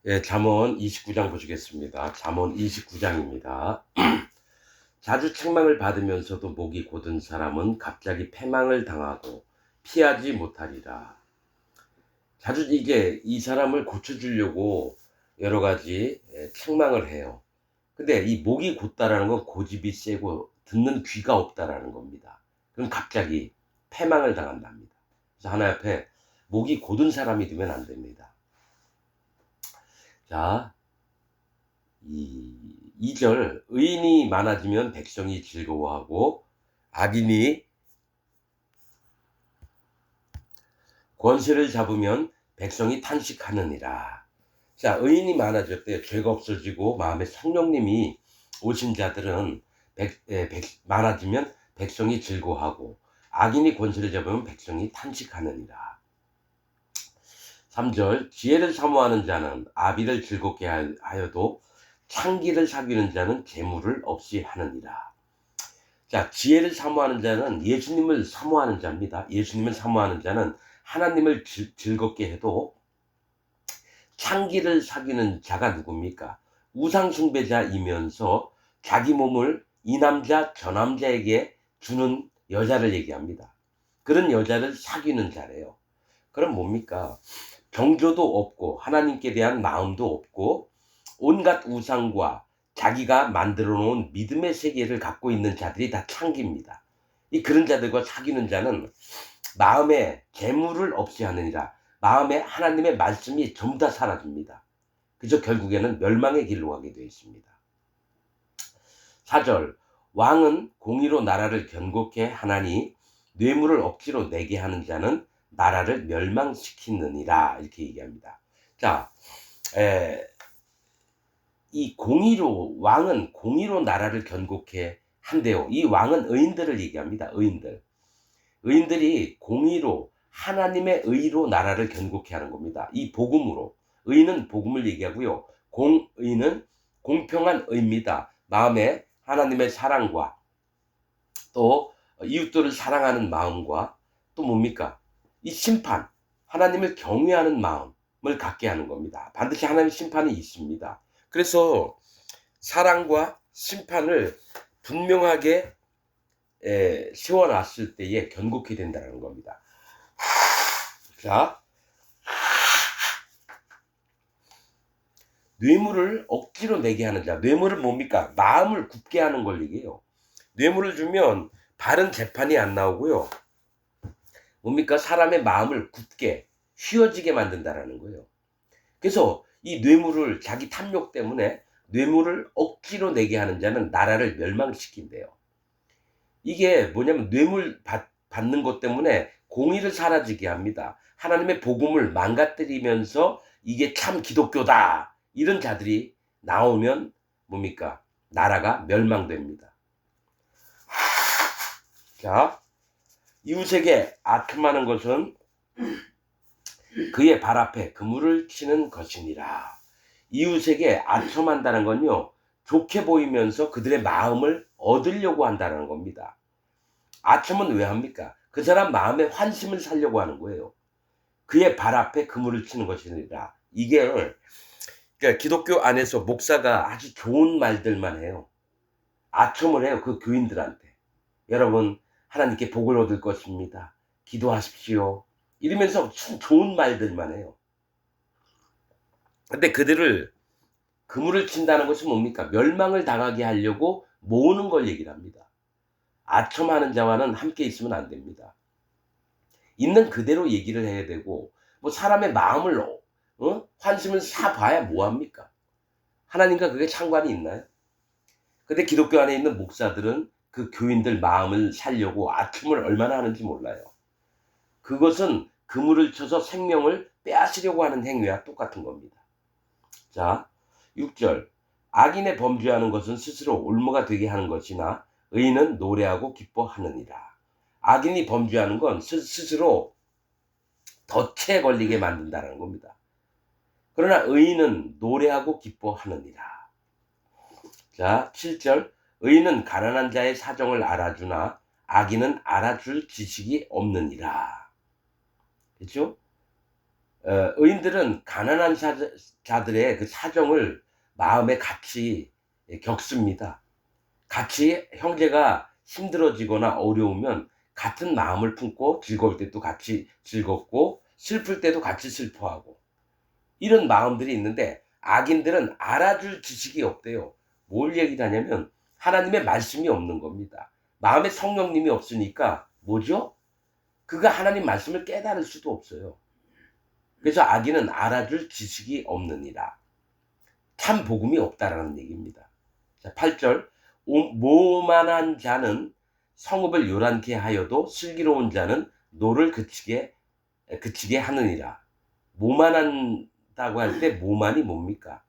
예, 잠언 29장 보시겠습니다. 잠언 29장입니다. 자주 책망을 받으면서도 목이 곧은 사람은 갑자기 패망을 당하고 피하지 못하리라. 자주 이게 이 사람을 고쳐주려고 여러 가지 책망을 해요. 근데 이 목이 곧다라는 건 고집이 세고 듣는 귀가 없다라는 겁니다. 그럼 갑자기 패망을 당한답니다. 그래서 하나님 앞에 목이 곧은 사람이 되면 안 됩니다. 자, 2절 의인이 많아지면 백성이 즐거워하고 악인이 권세를 잡으면 백성이 탄식하느니라. 자, 의인이 많아졌대요. 죄가 없어지고 마음에 성령님이 오신 자들은 많아지면 백성이 즐거워하고 악인이 권세를 잡으면 백성이 탄식하느니라. 3절 지혜를 사모하는 자는 아비를 즐겁게 하여도 창기를 사귀는 자는 재물을 없이 하느니라. 자, 지혜를 사모하는 자는 예수님을 사모하는 자입니다. 예수님을 사모하는 자는 하나님을 즐겁게 해도 창기를 사귀는 자가 누굽니까? 우상숭배자이면서 자기 몸을 이 남자 저 남자에게 주는 여자를 얘기합니다. 그런 여자를 사귀는 자래요. 그럼 뭡니까? 정조도 없고 하나님께 대한 마음도 없고 온갖 우상과 자기가 만들어 놓은 믿음의 세계를 갖고 있는 자들이 다 창기입니다. 이 그런 자들과 사귀는 자는 마음에 재물을 없이 하느니라. 마음에 하나님의 말씀이 전부 다 사라집니다. 그저 결국에는 멸망의 길로 가게 되어 있습니다. 4절 왕은 공의로 나라를 견고케 하나니 뇌물을 억지로 내게 하는 자는 나라를 멸망시키느니라. 이렇게 얘기합니다. 자, 이 공의로 왕은 공의로 나라를 견고케 한대요. 이 왕은 의인들을 얘기합니다. 의인들이 공의로 하나님의 의로 나라를 견고케 하는 겁니다. 이 복음으로. 의는 복음을 얘기하고요. 공의는 공평한 의입니다. 마음에 하나님의 사랑과 또 이웃들을 사랑하는 마음과 또 뭡니까? 이 심판, 하나님을 경외하는 마음을 갖게 하는 겁니다. 반드시 하나님의 심판이 있습니다. 그래서 사랑과 심판을 분명하게 세워놨을 때에 견고히 된다는 겁니다. 자, 뇌물을 억지로 내게 하는 자. 뇌물은 뭡니까? 마음을 굽게 하는 걸 얘기해요. 뇌물을 주면 바른 재판이 안 나오고요. 뭡니까? 사람의 마음을 굳게 휘어지게 만든다라는 거예요. 그래서 이 뇌물을 자기 탐욕 때문에 뇌물을 억지로 내게 하는 자는 나라를 멸망시킨대요. 이게 뭐냐면 뇌물 받는 것 때문에 공의를 사라지게 합니다. 하나님의 복음을 망가뜨리면서 이게 참 기독교다. 이런 자들이 나오면 뭡니까? 나라가 멸망됩니다. 자, 이웃에게 아첨하는 것은 그의 발 앞에 그물을 치는 것이니라. 이웃에게 아첨한다는 건요, 좋게 보이면서 그들의 마음을 얻으려고 한다는 겁니다. 아첨은 왜 합니까? 그 사람 마음에 환심을 사려고 하는 거예요. 그의 발 앞에 그물을 치는 것이니라. 이게 그러니까 기독교 안에서 목사가 아주 좋은 말들만 해요. 아첨을 해요. 그 교인들한테. 여러분, 하나님께 복을 얻을 것입니다. 기도하십시오. 이러면서 좋은 말들만 해요. 근데 그들을 그물을 친다는 것은 뭡니까? 멸망을 당하게 하려고 모으는 걸 얘기를 합니다. 아첨하는 자와는 함께 있으면 안 됩니다. 있는 그대로 얘기를 해야 되고, 뭐 사람의 마음을 환심을 사봐야 뭐합니까? 하나님과 그게 상관이 있나요? 근데 기독교 안에 있는 목사들은 그 교인들 마음을 살려고 아첨을 얼마나 하는지 몰라요. 그것은 그물을 쳐서 생명을 빼앗으려고 하는 행위와 똑같은 겁니다. 자, 6절 악인의 범죄하는 것은 스스로 올무가 되게 하는 것이나 의인은 노래하고 기뻐하느니라. 악인이 범죄하는 건 스스로 덫에 걸리게 만든다는 겁니다. 그러나 의인은 노래하고 기뻐하느니라. 자, 7절 의인은 가난한 자의 사정을 알아주나 악인은 알아줄 지식이 없느니라. 그렇죠? 의인들은 가난한 자들의 그 사정을 마음에 같이 겪습니다. 같이 형제가 힘들어지거나 어려우면 같은 마음을 품고 즐거울 때도 같이 즐겁고 슬플 때도 같이 슬퍼하고 이런 마음들이 있는데 악인들은 알아줄 지식이 없대요. 뭘 얘기를 하냐면 하나님의 말씀이 없는 겁니다. 마음에 성령님이 없으니까 뭐죠? 그가 하나님 말씀을 깨달을 수도 없어요. 그래서 악인은 알아줄 지식이 없느니라. 참 복음이 없다라는 얘기입니다. 자, 8절. 모만한 자는 성읍을 요란케 하여도 슬기로운 자는 노를 그치게 하느니라. 모만한다고 할 때 모만이 뭡니까?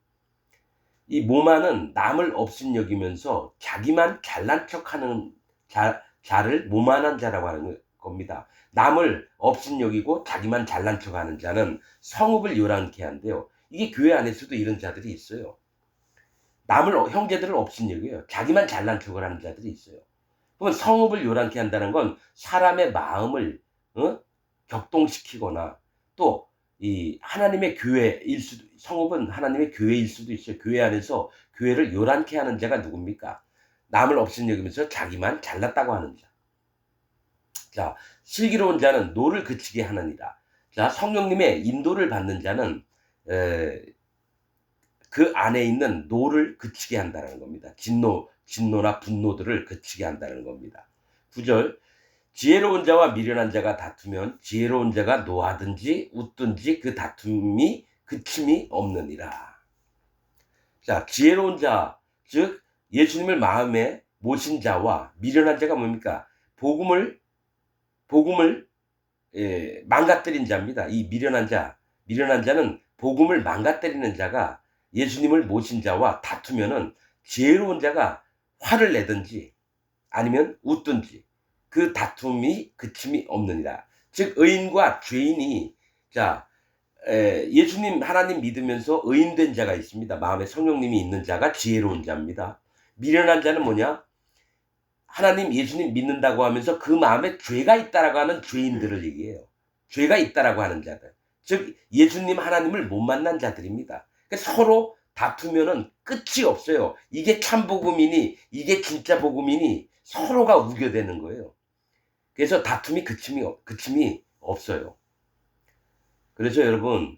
이 모만은 남을 업신여기면서 자기만 잘난 척하는 자를 모만한 자라고 하는 겁니다. 남을 업신여기고 자기만 잘난 척하는 자는 성읍을 요란케 한대요. 이게 교회 안에서도 이런 자들이 있어요. 형제들을 업신여겨요. 자기만 잘난 척을 하는 자들이 있어요. 그러면 성읍을 요란케 한다는 건 사람의 마음을 격동시키거나 또 이 하나님의 교회일 수도, 성읍은 하나님의 교회일 수도 있어요. 교회 안에서 교회를 요란케 하는 자가 누굽니까? 남을 업신여기면서 자기만 잘났다고 하는 자. 자, 슬기로운 자는 노를 그치게 하느니라. 자, 성령님의 인도를 받는 자는 그 안에 있는 노를 그치게 한다는 겁니다. 진노나 분노들을 그치게 한다는 겁니다. 9절. 지혜로운 자와 미련한 자가 다투면 지혜로운 자가 노하든지 웃든지 그 다툼이 그침이 없느니라. 자, 지혜로운 자, 즉 예수님을 마음에 모신 자와 미련한 자가 뭡니까? 복음을 망가뜨린 자입니다. 이 미련한 자는 복음을 망가뜨리는 자가 예수님을 모신 자와 다투면은 지혜로운 자가 화를 내든지 아니면 웃든지 그 다툼이 그침이 없느니라. 즉 의인과 죄인이 예수님 하나님 믿으면서 의인된 자가 있습니다. 마음에 성령님이 있는 자가 지혜로운 자입니다. 미련한 자는 뭐냐? 하나님 예수님 믿는다고 하면서 그 마음에 죄가 있다라고 하는 죄인들을 얘기해요. 죄가 있다라고 하는 자들. 즉 예수님 하나님을 못 만난 자들입니다. 그러니까 서로 다투면은 끝이 없어요. 이게 참 복음이니 이게 진짜 복음이니 서로가 우겨대는 거예요. 그래서 다툼이 그침이 없어요. 그래서 여러분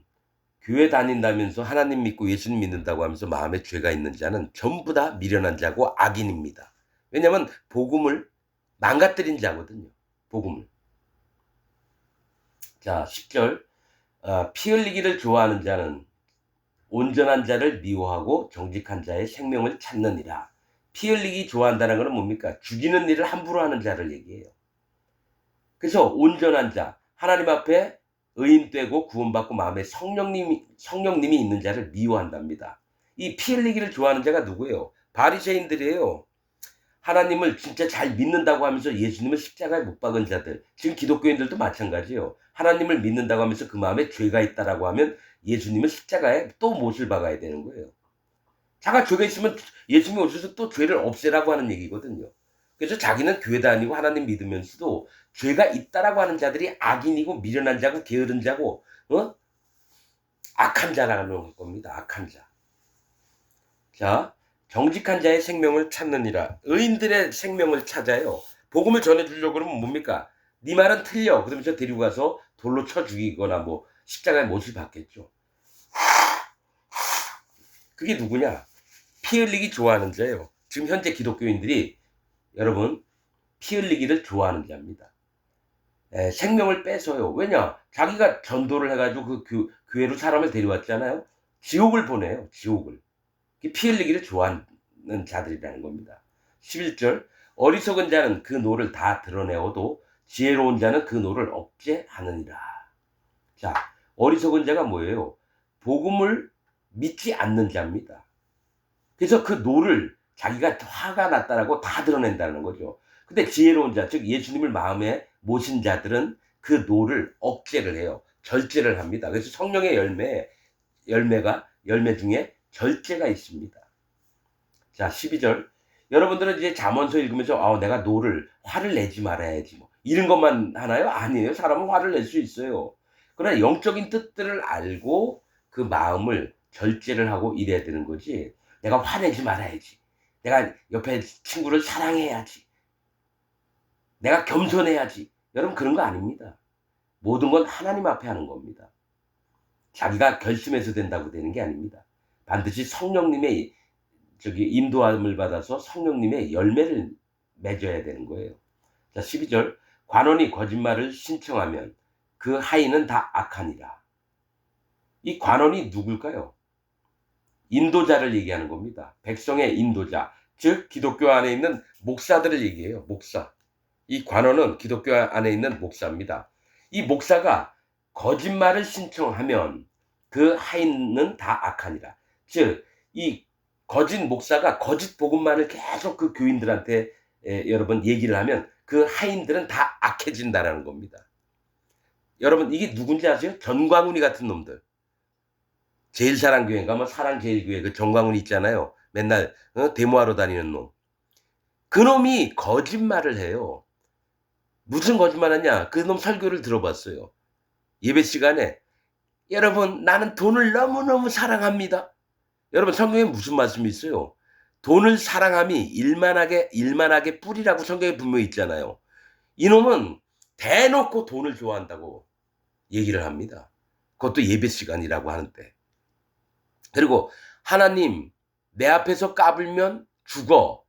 교회 다닌다면서 하나님 믿고 예수님 믿는다고 하면서 마음에 죄가 있는 자는 전부 다 미련한 자고 악인입니다. 왜냐하면 복음을 망가뜨린 자거든요. 복음을. 자, 10절. 피 흘리기를 좋아하는 자는 온전한 자를 미워하고 정직한 자의 생명을 찾느니라. 피 흘리기 좋아한다는 것은 뭡니까? 죽이는 일을 함부로 하는 자를 얘기해요. 그래서 온전한 자, 하나님 앞에 의인되고 구원받고 마음에 성령님이 있는 자를 미워한답니다. 이 피 흘리기를 좋아하는 자가 누구예요? 바리새인들이에요. 하나님을 진짜 잘 믿는다고 하면서 예수님을 십자가에 못 박은 자들. 지금 기독교인들도 마찬가지예요. 하나님을 믿는다고 하면서 그 마음에 죄가 있다라고 하면 예수님을 십자가에 또 못을 박아야 되는 거예요. 자가 죄가 있으면 예수님이 오셔서 또 죄를 없애라고 하는 얘기거든요. 그래서 자기는 교회 다니고 하나님 믿으면서도 죄가 있다라고 하는 자들이 악인이고 미련한 자고 게으른 자고 악한 자라는 겁니다. 악한 자. 자, 정직한 자의 생명을 찾느니라. 의인들의 생명을 찾아요. 복음을 전해주려고 그러면 뭡니까? 네 말은 틀려. 그러면서 데리고 가서 돌로 쳐 죽이거나 뭐 십자가에 못을 박겠죠. 그게 누구냐? 피 흘리기 좋아하는 자예요. 지금 현재 기독교인들이 여러분 피 흘리기를 좋아하는 자입니다. 생명을 뺏어요. 왜냐? 자기가 전도를 해가지고 그 교회로 사람을 데려왔잖아요. 지옥을 보내요. 지옥을. 피 흘리기를 좋아하는 자들이라는 겁니다. 11절. 어리석은 자는 그 노를 다 드러내어도 지혜로운 자는 그 노를 억제하느니라. 자, 어리석은 자가 뭐예요? 복음을 믿지 않는 자입니다. 그래서 그 노를 자기가 화가 났다라고 다 드러낸다는 거죠. 근데 지혜로운 자, 즉 예수님을 마음에 모신 자들은 그 노를 억제를 해요. 절제를 합니다. 그래서 성령의 열매 중에 절제가 있습니다. 자, 12절. 여러분들은 이제 잠언서 읽으면서 내가 화를 내지 말아야지 뭐 이런 것만 하나요? 아니에요. 사람은 화를 낼 수 있어요. 그러나 영적인 뜻들을 알고 그 마음을 절제를 하고 이래야 되는 거지. 내가 화내지 말아야지. 내가 옆에 친구를 사랑해야지. 내가 겸손해야지. 여러분 그런 거 아닙니다. 모든 건 하나님 앞에 하는 겁니다. 자기가 결심해서 된다고 되는 게 아닙니다. 반드시 성령님의 인도함을 받아서 성령님의 열매를 맺어야 되는 거예요. 자, 12절. 관원이 거짓말을 신청하면 그 하인은 다 악하니라. 이 관원이 누굴까요? 인도자를 얘기하는 겁니다. 백성의 인도자, 즉 기독교 안에 있는 목사들을 얘기해요. 목사. 이 관원은 기독교 안에 있는 목사입니다. 이 목사가 거짓말을 신청하면 그 하인은 다 악하니라. 즉 이 거짓 목사가 거짓 복음만을 계속 그 교인들한테 여러분 얘기를 하면 그 하인들은 다 악해진다라는 겁니다. 여러분 이게 누군지 아세요? 전광훈이 같은 놈들. 제일사랑교회인가 뭐 사랑제일교회 그 전광훈이 있잖아요. 맨날 데모하러 다니는 놈. 그놈이 거짓말을 해요. 무슨 거짓말하냐? 그놈 설교를 들어봤어요. 예배 시간에 여러분 나는 돈을 너무너무 사랑합니다. 여러분 성경에 무슨 말씀이 있어요? 돈을 사랑함이 일만하게 뿌리라고 성경에 분명히 있잖아요. 이놈은 대놓고 돈을 좋아한다고 얘기를 합니다. 그것도 예배 시간이라고 하는데. 그리고 하나님 내 앞에서 까불면 죽어.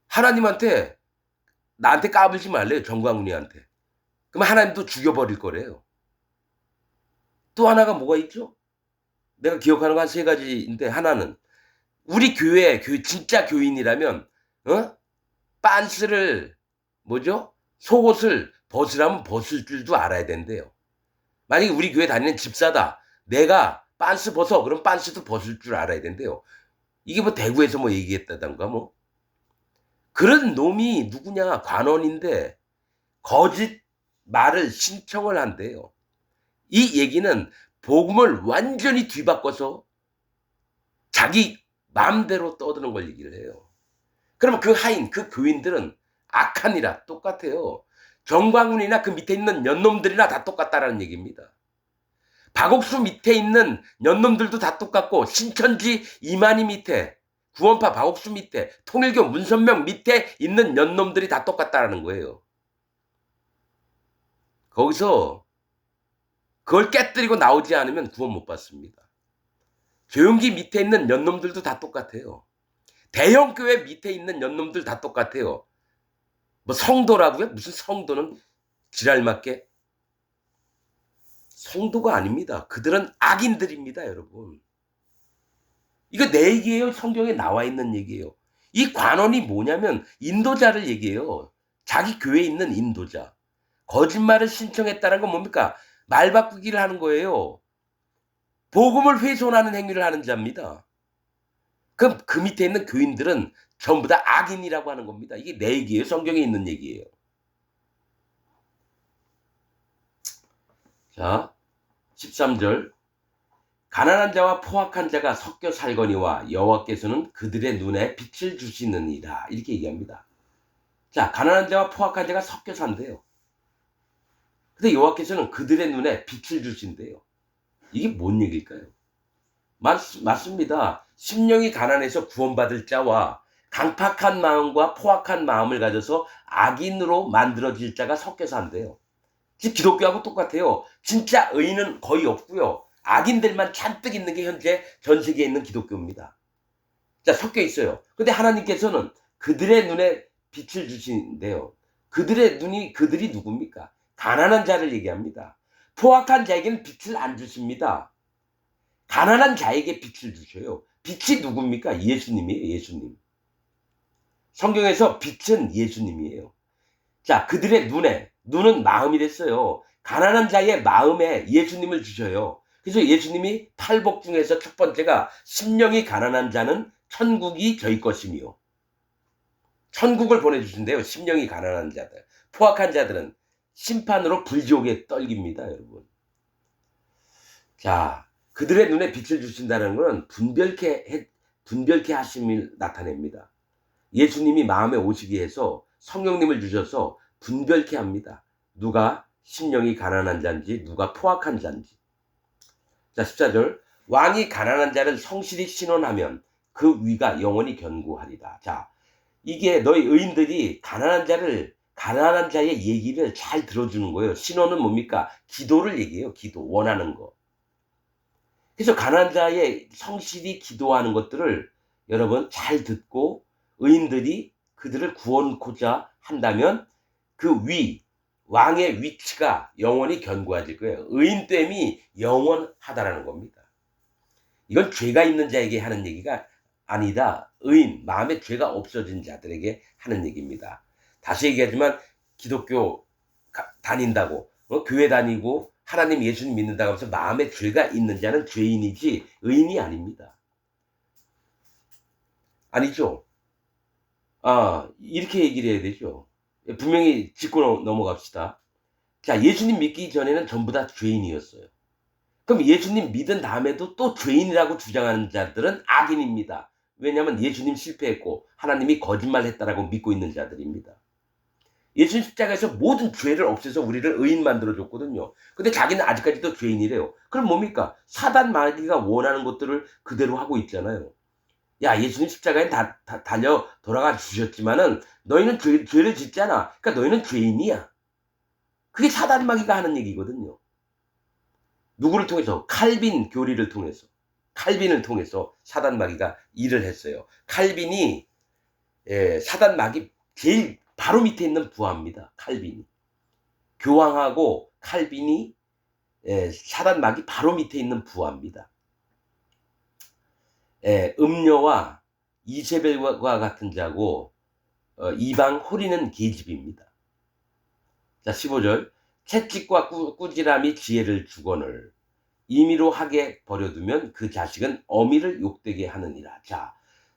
하나님한테 나한테 까불지 말래요. 정광훈이한테. 그럼 하나님도 죽여버릴 거래요. 또 하나가 뭐가 있죠? 내가 기억하는 거 한 3가지인데 하나는 우리 교회 진짜 교인이라면 빤스를 뭐죠? 속옷을 벗으라면 벗을 줄도 알아야 된대요. 만약에 우리 교회 다니는 집사다. 내가 빤스 벗어. 그럼 빤스도 벗을 줄 알아야 된대요. 이게 뭐 대구에서 뭐 얘기했다던가 뭐. 그런 놈이 누구냐? 관원인데 거짓 말을 신청을 한대요. 이 얘기는 복음을 완전히 뒤바꿔서 자기 마음대로 떠드는 걸 얘기를 해요. 그러면 그 하인, 그 교인들은 악하니라 똑같아요. 정광훈이나 그 밑에 있는 연놈들이나 다 똑같다라는 얘기입니다. 박옥수 밑에 있는 연놈들도 다 똑같고 신천지 이만희 밑에 구원파 박옥수 밑에 통일교 문선명 밑에 있는 연놈들이 다 똑같다라는 거예요. 거기서 그걸 깨뜨리고 나오지 않으면 구원 못 받습니다. 조용기 밑에 있는 연놈들도 다 똑같아요. 대형교회 밑에 있는 연놈들 다 똑같아요. 뭐 성도라고요? 무슨 성도는 지랄맞게? 성도가 아닙니다. 그들은 악인들입니다, 여러분. 이거 내 얘기예요. 성경에 나와 있는 얘기예요. 이 관원이 뭐냐면 인도자를 얘기해요. 자기 교회에 있는 인도자. 거짓말을 신청했다는 건 뭡니까? 말 바꾸기를 하는 거예요. 복음을 훼손하는 행위를 하는 자입니다. 그럼 그 밑에 있는 교인들은 전부 다 악인이라고 하는 겁니다. 이게 내 얘기예요. 성경에 있는 얘기예요. 자, 13절. 가난한 자와 포악한 자가 섞여 살거니와 여호와께서는 그들의 눈에 빛을 주시느니라. 이렇게 얘기합니다. 자, 가난한 자와 포악한 자가 섞여 산대요. 근데 여호와께서는 그들의 눈에 빛을 주신대요. 이게 뭔 얘기일까요? 맞습니다. 심령이 가난해서 구원받을 자와 강팍한 마음과 포악한 마음을 가져서 악인으로 만들어질 자가 섞여 산대요. 즉 기독교하고 똑같아요. 진짜 의인은 거의 없고요. 악인들만 잔뜩 있는 게 현재 전 세계에 있는 기독교입니다. 자, 섞여 있어요. 근데 하나님께서는 그들의 눈에 빛을 주신대요. 그들이 누굽니까? 가난한 자를 얘기합니다. 포악한 자에게는 빛을 안 주십니다. 가난한 자에게 빛을 주셔요. 빛이 누굽니까? 예수님이에요. 예수님. 성경에서 빛은 예수님이에요. 자, 그들의 눈은 마음이 됐어요. 가난한 자의 마음에 예수님을 주셔요. 그래서 예수님이 팔복 중에서 첫 번째가 심령이 가난한 자는 천국이 저희 것이며 천국을 보내주신대요. 심령이 가난한 자들. 포악한 자들은 심판으로 불지옥에 떨깁니다. 여러분. 자, 그들의 눈에 빛을 주신다는 것은 분별케 하심을 나타냅니다. 예수님이 마음에 오시게 해서 성령님을 주셔서 분별케 합니다. 누가 심령이 가난한 자인지 누가 포악한 자인지. 자, 14절. 왕이 가난한 자를 성실히 신원하면 그 위가 영원히 견고하리라. 자, 이게 너희 의인들이 가난한 자의 얘기를 잘 들어주는 거예요. 신원은 뭡니까? 기도를 얘기해요. 기도, 원하는 거. 그래서 가난한 자의 성실히 기도하는 것들을 여러분 잘 듣고 의인들이 그들을 구원코자 한다면 그 왕의 위치가 영원히 견고해질 거예요. 의인됨이 영원하다라는 겁니다. 이건 죄가 있는 자에게 하는 얘기가 아니다. 의인, 마음에 죄가 없어진 자들에게 하는 얘기입니다. 다시 얘기하지만 기독교 다닌다고, 교회 다니고 하나님 예수님 믿는다고 하면서 마음에 죄가 있는 자는 죄인이지 의인이 아닙니다. 아니죠? 이렇게 얘기를 해야 되죠. 분명히 짚고 넘어갑시다. 자, 예수님 믿기 전에는 전부 다 죄인이었어요. 그럼 예수님 믿은 다음에도 또 죄인이라고 주장하는 자들은 악인입니다. 왜냐하면 예수님 실패했고 하나님이 거짓말했다라고 믿고 있는 자들입니다. 예수님 십자가에서 모든 죄를 없애서 우리를 의인 만들어줬거든요. 근데 자기는 아직까지도 죄인이래요. 그럼 뭡니까? 사단 마귀가 원하는 것들을 그대로 하고 있잖아요. 야, 예수님 십자가에 달려 돌아가 주셨지만은 너희는 죄를 짓잖아. 그러니까 너희는 죄인이야. 그게 사단 마귀가 하는 얘기거든요. 누구를 통해서? 칼빈 교리를 통해서. 칼빈을 통해서 사단 마귀가 일을 했어요. 칼빈이 사단 마귀 제일 바로 밑에 있는 부하입니다. 칼빈이. 교황하고 칼빈이 사단 마귀 바로 밑에 있는 부하입니다. 음녀와 이세벨과 같은 자고 이방 호리는 계집입니다. 자, 15절. 채찍과 꾸지람이 지혜를 주거늘 임의로 하게 버려두면 그 자식은 어미를 욕되게 하느니라. 자,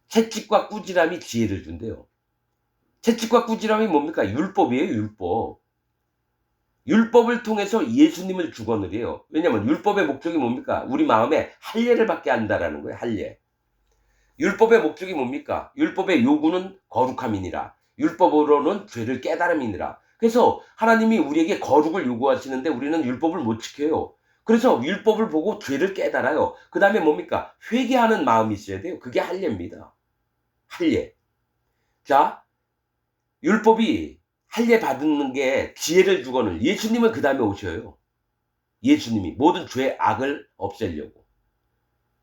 채찍과 꾸지람이 지혜를 준대요. 채찍과 꾸지람이 뭡니까? 율법이에요, 율법. 율법을 통해서 예수님을 주거늘이에요. 왜냐하면 율법의 목적이 뭡니까? 우리 마음에 할례를 받게 한다라는 거예요, 할례. 율법의 목적이 뭡니까? 율법의 요구는 거룩함이니라. 율법으로는 죄를 깨달음이니라. 그래서 하나님이 우리에게 거룩을 요구하시는데 우리는 율법을 못 지켜요. 그래서 율법을 보고 죄를 깨달아요. 그 다음에 뭡니까? 회개하는 마음이 있어야 돼요. 그게 할례입니다. 할례. 자, 율법이 할례 받는 게 지혜를 주거늘 예수님은 그 다음에 오셔요. 예수님이 모든 죄 악을 없애려고.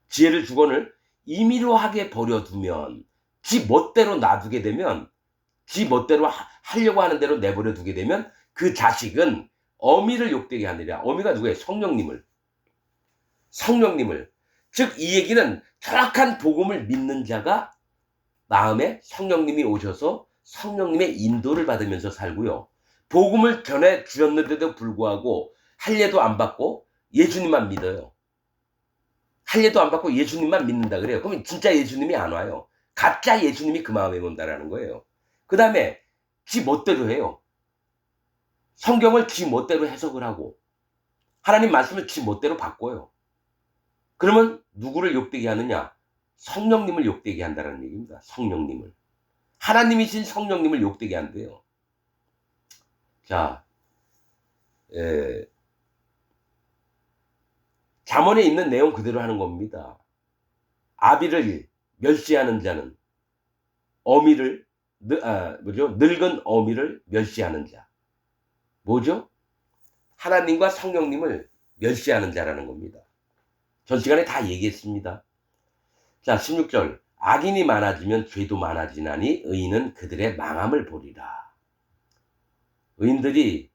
지혜를 주거늘 임의로 하게 버려두면 지 멋대로 놔두게 되면 지 멋대로 하려고 하는 대로 내버려 두게 되면 그 자식은 어미를 욕되게 하느니라. 어미가 누구예요? 성령님을. 즉 이 얘기는 정확한 복음을 믿는 자가 마음에 성령님이 오셔서 성령님의 인도를 받으면서 살고요. 복음을 전해 주셨는데도 불구하고 할례도 안 받고 예수님만 믿어요. 할례도 안 받고 예수님만 믿는다 그래요. 그러면 진짜 예수님이 안 와요. 가짜 예수님이 그 마음에 온다라는 거예요. 그 다음에 지 멋대로 해요. 성경을 지 멋대로 해석을 하고 하나님 말씀을 지 멋대로 바꿔요. 그러면 누구를 욕되게 하느냐? 성령님을 욕되게 한다는 얘기입니다. 성령님을. 하나님이신 성령님을 욕되게 한대요. 자, 잠언에 있는 내용 그대로 하는 겁니다. 아비를 멸시하는 자는 늙은 어미를 멸시하는 자. 뭐죠? 하나님과 성령님을 멸시하는 자라는 겁니다. 전 시간에 다 얘기했습니다. 자, 16절. 악인이 많아지면 죄도 많아지나니 의인은 그들의 망함을 보리라. 의인들이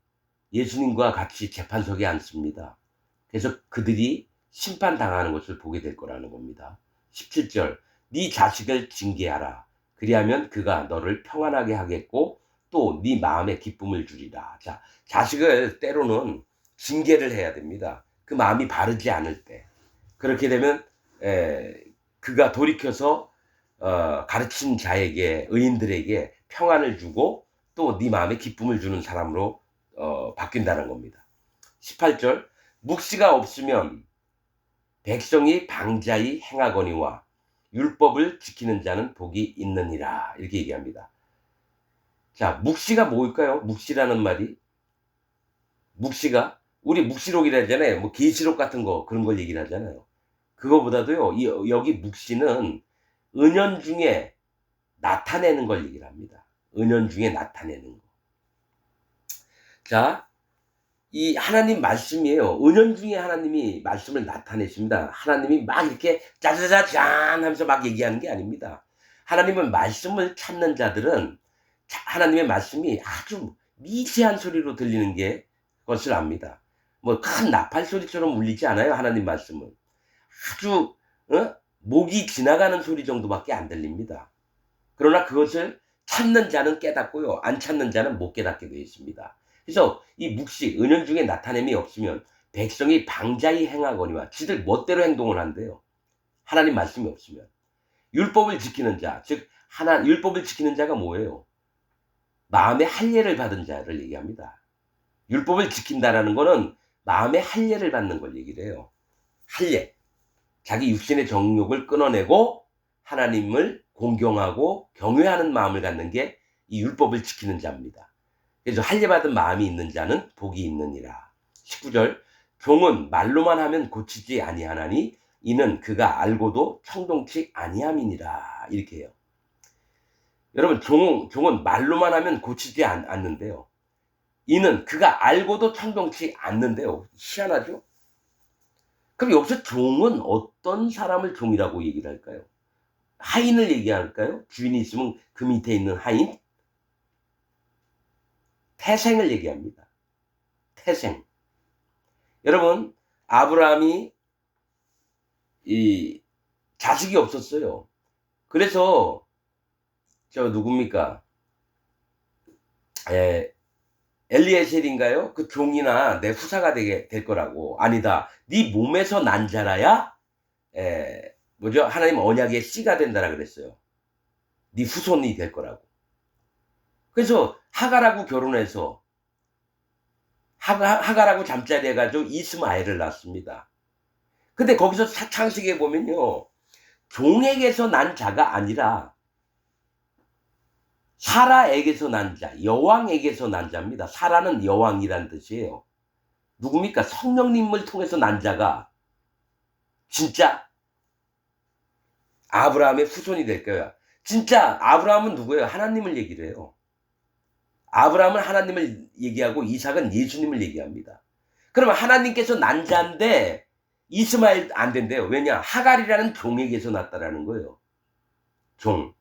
예수님과 같이 재판석에 앉습니다. 그래서 그들이 심판당하는 것을 보게 될 거라는 겁니다. 17절. 네 자식을 징계하라. 그리하면 그가 너를 평안하게 하겠고 또 네 마음에 기쁨을 주리라. 자, 자식을 때로는 징계를 해야 됩니다. 그 마음이 바르지 않을 때. 그렇게 되면 그가 돌이켜서 가르친 자에게 의인들에게 평안을 주고 또 네 마음에 기쁨을 주는 사람으로 바뀐다는 겁니다. 18절. 묵시가 없으면 백성이 방자히 행하거니와 율법을 지키는 자는 복이 있느니라. 이렇게 얘기합니다. 자, 묵시가 뭘까요? 묵시라는 말이 묵시가 우리 묵시록이라 하잖아요. 뭐 계시록 같은 거 그런 걸 얘기를 하잖아요. 그거보다도요. 여기 묵시는 은연중에 나타내는 걸 얘기를 합니다. 은연중에 나타내는 거. 자, 이 하나님 말씀이에요. 은연중에 하나님이 말씀을 나타내십니다. 하나님이 막 이렇게 짜자자잔 하면서 막 얘기하는 게 아닙니다. 하나님은 말씀을 찾는 자들은 하나님의 말씀이 아주 미세한 소리로 들리는 게 것을 압니다. 뭐 큰 나팔 소리처럼 울리지 않아요. 하나님 말씀은 아주 목이 지나가는 소리 정도밖에 안 들립니다. 그러나 그것을 찾는 자는 깨닫고요, 안 찾는 자는 못 깨닫게 되어 있습니다. 그래서 이 묵시 은연중에 나타냄이 없으면 백성이 방자히 행하거니와 지들 멋대로 행동을 한대요. 하나님 말씀이 없으면. 율법을 지키는 자, 즉 율법을 지키는 자가 뭐예요? 마음의 할례를 받은 자를 얘기합니다. 율법을 지킨다라는 거는 마음의 할례를 받는 걸 얘기를 해요. 할례. 자기 육신의 정욕을 끊어내고 하나님을 공경하고 경외하는 마음을 갖는 게 이 율법을 지키는 자입니다. 그래서 할례받은 마음이 있는 자는 복이 있느니라. 19절 종은 말로만 하면 고치지 아니하나니 이는 그가 알고도 청동치 아니함이니라. 이렇게 해요. 여러분 종은 말로만 하면 고치지 않는데요. 이는 그가 알고도 청동치 않는데요. 희한하죠? 그럼 여기서 종은 어떤 사람을 종이라고 얘기를 할까요? 하인을 얘기할까요? 주인이 있으면 그 밑에 있는 하인? 태생을 얘기합니다. 태생. 여러분 아브라함이 이 자식이 없었어요. 그래서 저 누굽니까? 엘리에셀인가요? 그 종이나 내 후사가 될 거라고. 아니다. 네 몸에서 난 자라야 뭐죠? 하나님 언약의 씨가 된다라 그랬어요. 네 후손이 될 거라고. 그래서 하갈하고 결혼해서 하갈하고 잠자리 해가지고 이스마엘을 낳습니다. 근데 거기서 창세기에 보면요. 종에게서 난 자가 아니라 사라에게서 난 자, 여왕에게서 난 자입니다. 사라는 여왕이란 뜻이에요. 누굽니까? 성령님을 통해서 난 자가 진짜 아브라함의 후손이 될 거야. 진짜 아브라함은 누구예요? 하나님을 얘기를 해요. 아브라함은 하나님을 얘기하고 이삭은 예수님을 얘기합니다. 그러면 하나님께서 난 자인데 이스마엘 안 된대요. 왜냐? 하갈이라는 종에게서 났다라는 거예요. 종.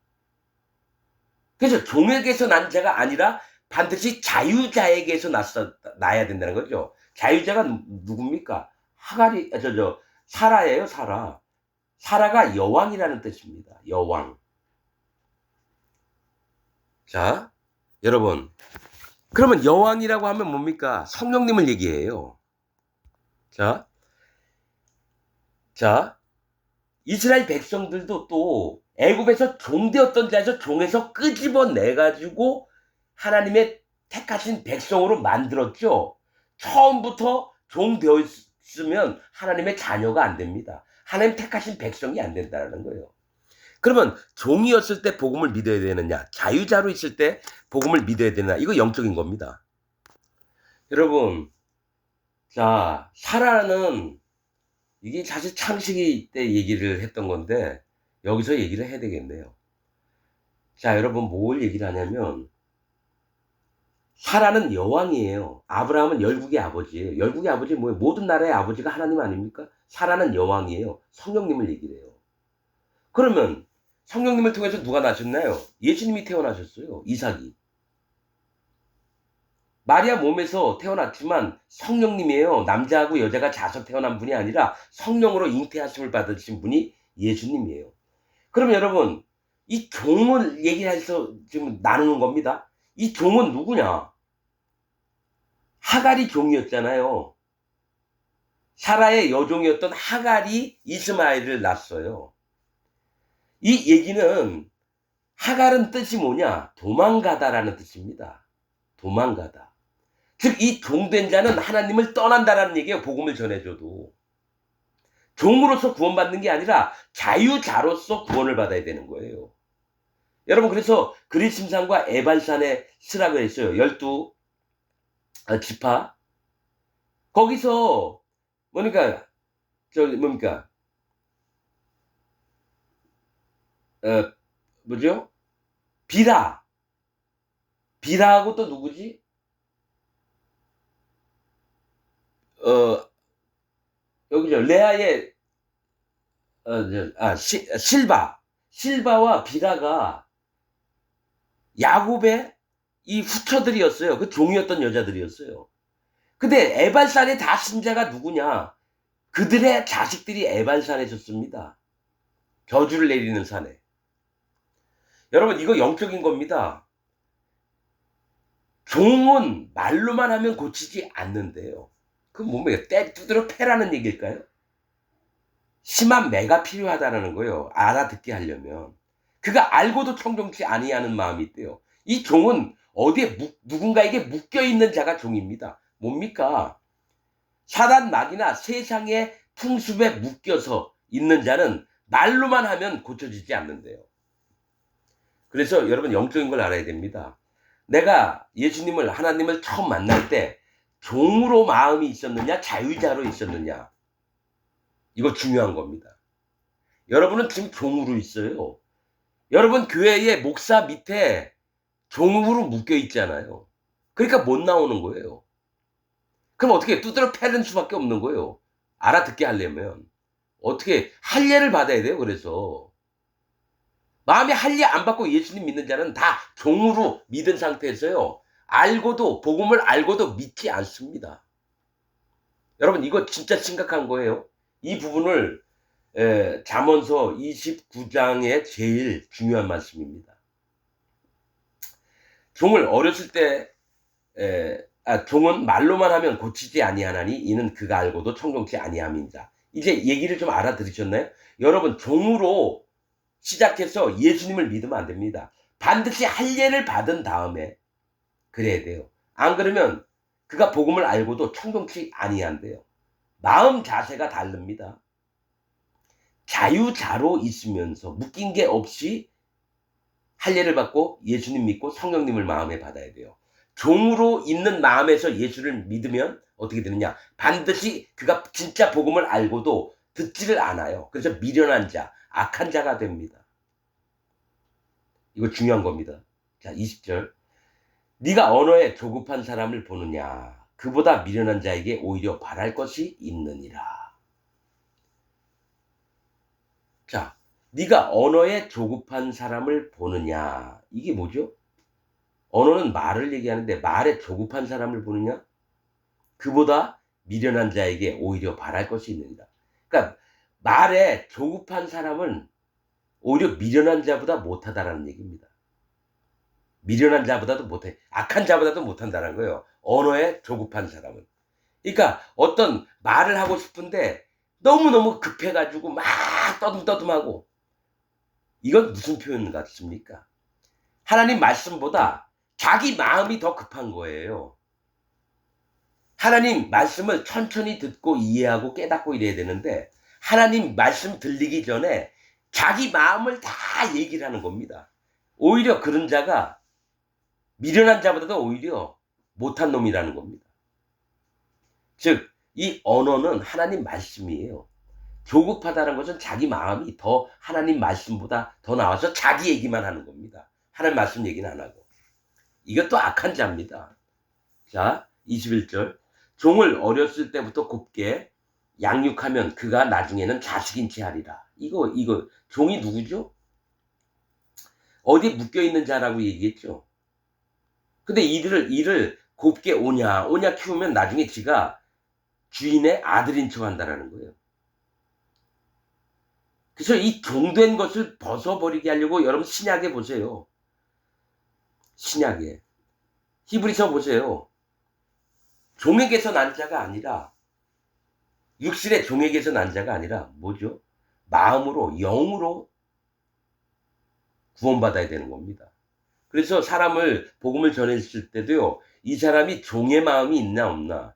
그래서 종에게서 난 자가 아니라 반드시 자유자에게서 나야 된다는 거죠. 자유자가 누굽니까? 하갈이 사라예요. 사라. 사라가 여왕이라는 뜻입니다. 여왕. 자, 여러분. 그러면 여왕이라고 하면 뭡니까? 성령님을 얘기해요. 자, 이스라엘 백성들도 또 애굽에서 종되었던 자에서 종에서 끄집어내 가지고 하나님의 택하신 백성으로 만들었죠. 처음부터 종 되었으면 하나님의 자녀가 안 됩니다. 하나님 택하신 백성이 안 된다는 거예요. 그러면 종이었을 때 복음을 믿어야 되느냐, 자유자로 있을 때 복음을 믿어야 되느냐, 이거 영적인 겁니다. 여러분, 자, 사라는 이게 사실 창세기 때 얘기를 했던 건데 여기서 얘기를 해야 되겠네요. 자, 여러분 뭘 얘기를 하냐면 사라는 여왕이에요. 아브라함은 열국의 아버지예요. 열국의 아버지 뭐예요? 모든 나라의 아버지가 하나님 아닙니까? 사라는 여왕이에요. 성령님을 얘기를 해요. 그러면 성령님을 통해서 누가 나셨나요? 예수님이 태어나셨어요. 이삭이. 마리아 몸에서 태어났지만 성령님이에요. 남자하고 여자가 자서 태어난 분이 아니라 성령으로 잉태하심을 받으신 분이 예수님이에요. 그럼 여러분 이 종을 얘기해서 지금 나누는 겁니다. 이 종은 누구냐? 하갈이 종이었잖아요. 사라의 여종이었던 하갈이 이스마엘을 낳았어요. 이 얘기는 하갈은 뜻이 뭐냐? 도망가다라는 뜻입니다. 도망가다. 즉 이 종된 자는 하나님을 떠난다라는 얘기예요. 복음을 전해줘도. 종으로서 구원받는 게 아니라 자유자로서 구원을 받아야 되는 거예요. 여러분 그래서 그리심산과 에발산에 쓰라고 했어요. 12 지파. 거기서 뭐니까 저기 뭡니까 어 뭐죠? 비라. 비라하고 또 누구지? 어 여기죠. 레아의 실바. 실바와 비라가 야곱의 이 후처들이었어요. 그 종이었던 여자들이었어요. 근데 에발산의 다 신자가 누구냐? 그들의 자식들이 에발산에 졌습니다. 저주를 내리는 산에. 여러분 이거 영적인 겁니다. 종은 말로만 하면 고치지 않는데요. 그 뭡니까? 때 두드려 패라는 얘기일까요? 심한 매가 필요하다라는 거예요. 알아듣게 하려면. 그가 알고도 청종치 아니하는 마음이 있대요. 이 종은 어디에 누군가에게 묶여 있는 자가 종입니다. 뭡니까? 사단 마귀나 세상의 풍습에 묶여서 있는 자는 말로만 하면 고쳐지지 않는데요. 그래서 여러분 영적인 걸 알아야 됩니다. 내가 예수님을 하나님을 처음 만날 때 종으로 마음이 있었느냐 자유자로 있었느냐 이거 중요한 겁니다. 여러분은 지금 종으로 있어요. 여러분 교회의 목사 밑에 종으로 묶여 있잖아요. 그러니까 못 나오는 거예요. 그럼 어떻게 두드려 패는 수밖에 없는 거예요. 알아듣게 하려면. 어떻게 할례를 받아야 돼요. 그래서 마음에 할례 안 받고 예수님 믿는 자는 다 종으로 믿은 상태에서요. 알고도 복음을 알고도 믿지 않습니다. 여러분 이거 진짜 심각한 거예요. 이 부분을 잠언서 29장의 제일 중요한 말씀입니다. 종을 어렸을 때 종은 말로만 하면 고치지 아니하나니 이는 그가 알고도 청종치 아니함이니라. 이제 얘기를 좀 알아들으셨나요? 여러분 종으로 시작해서 예수님을 믿으면 안 됩니다. 반드시 할례를 받은 다음에 그래야 돼요. 안 그러면 그가 복음을 알고도 청종치 아니한대요. 마음 자세가 다릅니다. 자유자로 있으면서 묶인 게 없이 할례를 받고 예수님 믿고 성령님을 마음에 받아야 돼요. 종으로 있는 마음에서 예수를 믿으면 어떻게 되느냐? 반드시 그가 진짜 복음을 알고도 듣지를 않아요. 그래서 미련한 자, 악한 자가 됩니다. 이거 중요한 겁니다. 자, 20절. 네가 언어에 조급한 사람을 보느냐? 그보다 미련한 자에게 오히려 바랄 것이 있느니라. 자, 네가 언어에 조급한 사람을 보느냐? 이게 뭐죠? 언어는 말을 얘기하는데 말에 조급한 사람을 보느냐? 그보다 미련한 자에게 오히려 바랄 것이 있느니라. 그러니까 말에 조급한 사람은 오히려 미련한 자보다 못하다라는 얘기입니다. 미련한 자보다도 못해. 악한 자보다도 못한다는 거예요. 언어에 조급한 사람은. 그러니까 어떤 말을 하고 싶은데 너무너무 급해가지고 막 떠듬떠듬하고 이건 무슨 표현 같습니까? 하나님 말씀보다 자기 마음이 더 급한 거예요. 하나님 말씀을 천천히 듣고 이해하고 깨닫고 이래야 되는데 하나님 말씀 들리기 전에 자기 마음을 다 얘기를 하는 겁니다. 오히려 그런 자가 미련한 자보다도 오히려 못한 놈이라는 겁니다. 즉, 이 언어는 하나님 말씀이에요. 조급하다는 것은 자기 마음이 더 하나님 말씀보다 더 나와서 자기 얘기만 하는 겁니다. 하나님 말씀 얘기는 안 하고. 이것도 악한 자입니다. 자, 21절. 종을 어렸을 때부터 곱게 양육하면 그가 나중에는 자식인 채 하리라. 이거 종이 누구죠? 어디 묶여 있는 자라고 얘기했죠. 근데 이를 곱게 오냐 키우면 나중에 지가 주인의 아들인 척 한다라는 거예요. 그래서 이 종된 것을 벗어버리게 하려고 여러분 신약에 보세요. 신약에. 히브리서 보세요. 종에게서 난 자가 아니라 육신의 종에게서 난 자가 아니라 뭐죠? 마음으로 영으로 구원받아야 되는 겁니다. 그래서 사람을 복음을 전했을 때도요. 이 사람이 종의 마음이 있나 없나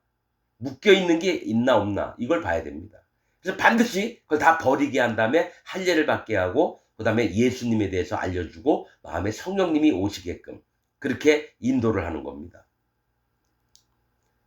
묶여있는 게 있나 없나 이걸 봐야 됩니다. 그래서 반드시 그걸 다 버리게 한 다음에 할례를 받게 하고 그 다음에 예수님에 대해서 알려주고 마음에 성령님이 오시게끔 그렇게 인도를 하는 겁니다.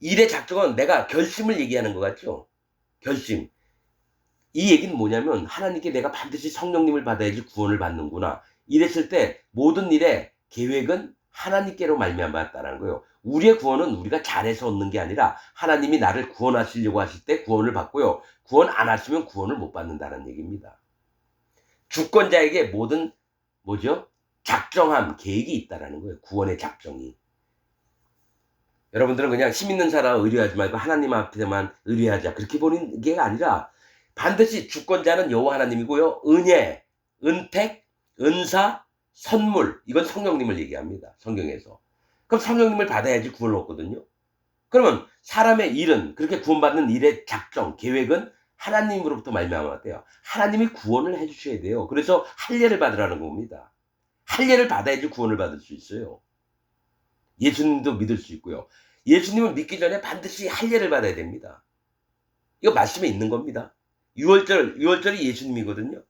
일의 작정은 내가 결심을 얘기하는 것 같죠? 결심. 이 얘기는 뭐냐면 하나님께 내가 반드시 성령님을 받아야지 구원을 받는구나. 이랬을 때 모든 일의 계획은 하나님께로 말미암았다는 거예요. 우리의 구원은 우리가 잘해서 얻는 게 아니라 하나님이 나를 구원하시려고 하실 때 구원을 받고요. 구원 안 하시면 구원을 못 받는다는 얘기입니다. 주권자에게 모든 뭐죠? 작정함, 계획이 있다라는 거예요. 구원의 작정이. 여러분들은 그냥 힘 있는 사람 의뢰하지 말고 하나님 앞에만 의뢰하자. 그렇게 보는 게 아니라 반드시 주권자는 여호와 하나님이고요. 은혜, 은택, 은사, 선물 이건 성령님을 얘기합니다. 성경에서. 그럼 성령님을 받아야지 구원을 얻거든요. 그러면 사람의 일은 그렇게 구원받는 일의 작정, 계획은 하나님으로부터 말미암았대요. 하나님이 구원을 해 주셔야 돼요. 그래서 할례를 받으라는 겁니다. 할례를 받아야지 구원을 받을 수 있어요. 예수님도 믿을 수 있고요. 예수님을 믿기 전에 반드시 할례를 받아야 됩니다. 이거 말씀에 있는 겁니다. 유월절이 예수님이거든요.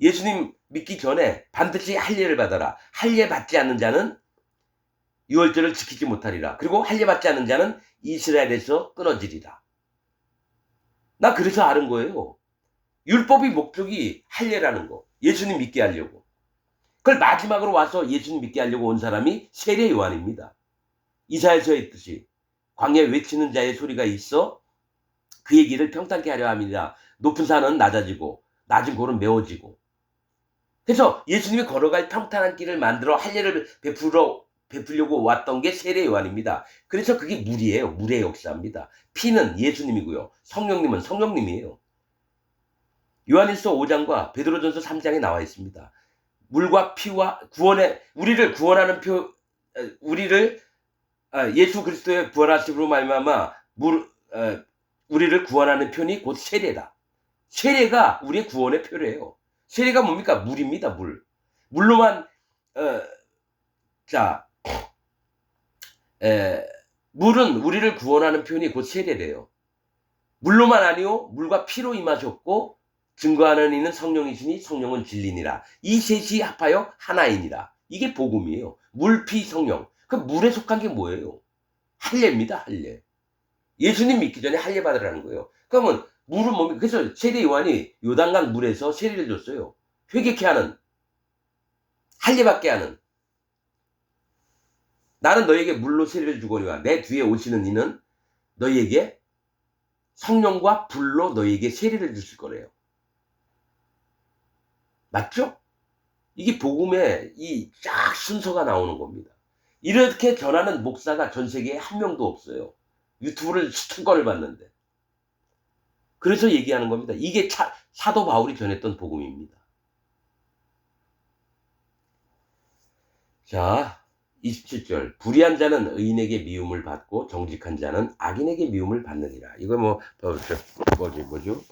예수님 믿기 전에 반드시 할례를 받아라. 할례 받지 않는 자는 유월절을 지키지 못하리라. 그리고 할례 받지 않는 자는 이스라엘에서 끊어지리라. 나 그래서 아는 거예요. 율법의 목적이 할례라는 거. 예수님 믿게 하려고. 그걸 마지막으로 와서 예수님 믿게 하려고 온 사람이 세례 요한입니다. 이사야서에 있듯이 광야에 외치는 자의 소리가 있어 그의 길을 평탄케 하려 함이라. 높은 산은 낮아지고 낮은 골은 메워지고. 그래서 예수님이 걸어갈 평탄한 길을 만들어 할례를 베풀려고 왔던 게 세례 요한입니다. 그래서 그게 물이에요. 물의 역사입니다. 피는 예수님이고요. 성령님은 성령님이에요. 요한일서 5장과 베드로전서 3장에 나와 있습니다. 물과 피와 구원의 우리를 구원하는 우리를 예수 그리스도의 부활하심으로 말미암아 우리를 구원하는 표니 곧 세례다. 세례가 우리의 구원의 표래요. 세례가 뭡니까? 물입니다. 물로만 물은 우리를 구원하는 표현이 곧 세례래요. 물로만 아니요 물과 피로 임하셨고 증거하는 이는 성령이시니 성령은 진리니라. 이 셋이 합하여 하나이니라. 이게 복음이에요. 물, 피, 성령. 그 물에 속한 게 뭐예요? 할례입니다. 할례. 예수님 믿기 전에 할례 받으라는 거예요. 그러면 물은 뭡니까? 그래서 세례 요한이 요단강 물에서 세례를 줬어요. 회개케 하는, 할례 받게 하는. 나는 너에게 물로 세례를 주거니와 내 뒤에 오시는 이는 너희에게 성령과 불로 너희에게 세례를 주실 거래요. 맞죠? 이게 복음의 이 쫙 순서가 나오는 겁니다. 이렇게 전하는 목사가 전 세계에 한 명도 없어요. 유튜브를 수천 건을 봤는데. 그래서 얘기하는 겁니다. 이게 사도 바울이 전했던 복음입니다. 자, 27절. 불의한 자는 의인에게 미움을 받고 정직한 자는 악인에게 미움을 받느니라. 이거 뭐죠?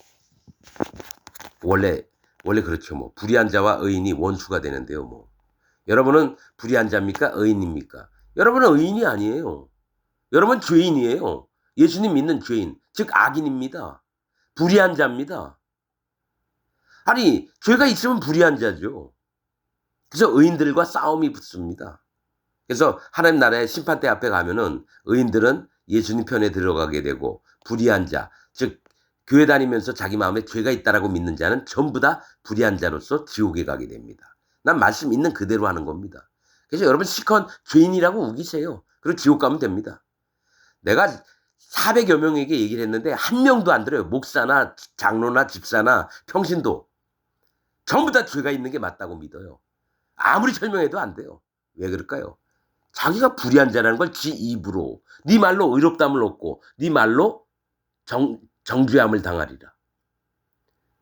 원래 그렇죠. 뭐 불의한 자와 의인이 원수가 되는데요. 뭐 여러분은 불의한 자입니까? 의인입니까? 여러분은 의인이 아니에요. 여러분 죄인이에요. 예수님 믿는 죄인, 즉 악인입니다. 불의한 자입니다. 아니 죄가 있으면 불의한 자죠. 그래서 의인들과 싸움이 붙습니다. 그래서 하나님 나라의 심판대 앞에 가면은 의인들은 예수님 편에 들어가게 되고 불의한 자, 즉 교회 다니면서 자기 마음에 죄가 있다라고 믿는 자는 전부 다 불의한 자로서 지옥에 가게 됩니다. 난 말씀 있는 그대로 하는 겁니다. 그래서 여러분 실컷 죄인이라고 우기세요. 그리고 지옥 가면 됩니다. 내가 400여 명에게 얘기를 했는데 한 명도 안 들어요. 목사나 장로나 집사나 평신도 전부 다 죄가 있는 게 맞다고 믿어요. 아무리 설명해도 안 돼요. 왜 그럴까요? 자기가 불의한 자라는 걸 지 입으로 네 말로 의롭담을 얻고 네 말로 정죄함을 당하리라.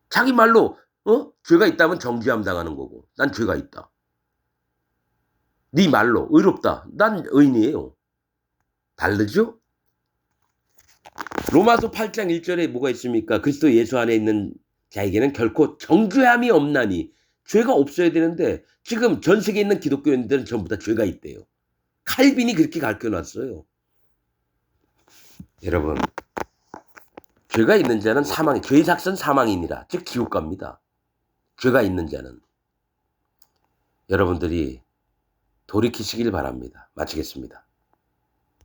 자기 말로 죄가 있다면 정죄함 당하는 거고 난 죄가 있다. 네 말로 의롭다. 난 의인이에요. 다르죠? 로마서 8장 1절에 뭐가 있습니까? 그리스도 예수 안에 있는 자에게는 결코 정죄함이 없나니. 죄가 없어야 되는데 지금 전 세계에 있는 기독교인들은 전부 다 죄가 있대요. 칼빈이 그렇게 가르쳐놨어요. 여러분 죄가 있는 자는 죄의 삭은 사망이니라. 즉 지옥 갑니다. 죄가 있는 자는. 여러분들이 돌이키시길 바랍니다. 마치겠습니다.